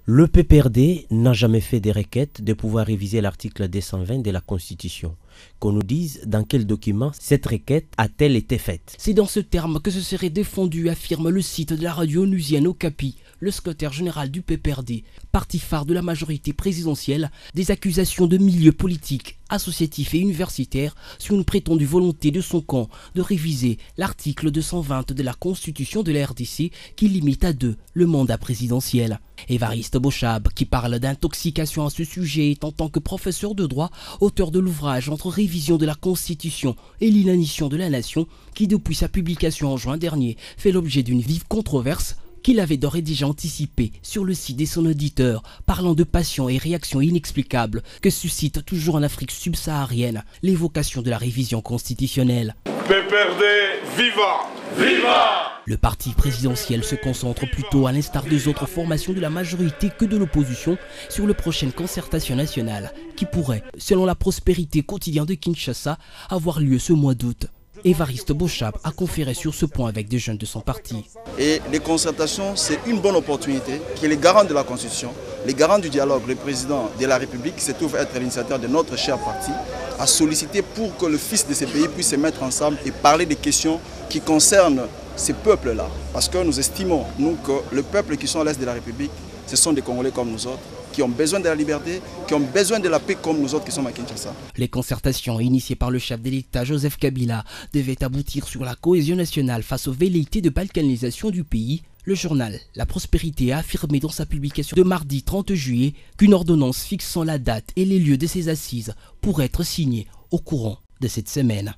Le PPRD n'a jamais fait des requêtes de pouvoir réviser l'article 220 de la Constitution. Qu'on nous dise dans quel document cette requête a-t-elle été faite. C'est dans ce terme que ce serait défendu, affirme le site de la radio onusienne Okapi, le secrétaire général du PPRD, parti phare de la majorité présidentielle, des accusations de milieux politiques, associatifs et universitaires sur une prétendue volonté de son camp de réviser l'article 220 de la Constitution de la RDC qui limite à 2 le mandat présidentiel. Évariste Bochab, qui parle d'intoxication à ce sujet, est en tant que professeur de droit, auteur de l'ouvrage Entre révision de la Constitution et l'inanition de la nation, qui depuis sa publication en juin dernier fait l'objet d'une vive controverse, qu'il avait d'ores et déjà anticipé sur le site de son auditeur, parlant de passions et réactions inexplicables que suscite toujours en Afrique subsaharienne l'évocation de la révision constitutionnelle. PPRD, viva! Viva! Le parti présidentiel se concentre plutôt, à l'instar des autres formations de la majorité que de l'opposition, sur la prochaine concertation nationale, qui pourrait, selon la prospérité quotidienne de Kinshasa, avoir lieu ce mois d'août. Évariste Bochab a conféré sur ce point avec des jeunes de son parti. Et les concertations, c'est une bonne opportunité que les garants de la Constitution, les garants du dialogue, le président de la République, qui se trouve être l'initiateur de notre cher parti, a sollicité pour que le fils de ces pays puisse se mettre ensemble et parler des questions qui concernent ces peuples-là. Parce que nous estimons, nous, que le peuple qui sont à l'est de la République, ce sont des Congolais comme nous autres, qui ont besoin de la liberté, qui ont besoin de la paix comme nous autres qui sommes à Kinshasa. Les concertations initiées par le chef de l'État Joseph Kabila devaient aboutir sur la cohésion nationale face aux velléités de balkanisation du pays. Le journal La Prospérité a affirmé dans sa publication de mardi 30 juillet qu'une ordonnance fixant la date et les lieux de ces assises pourrait être signée au courant de cette semaine.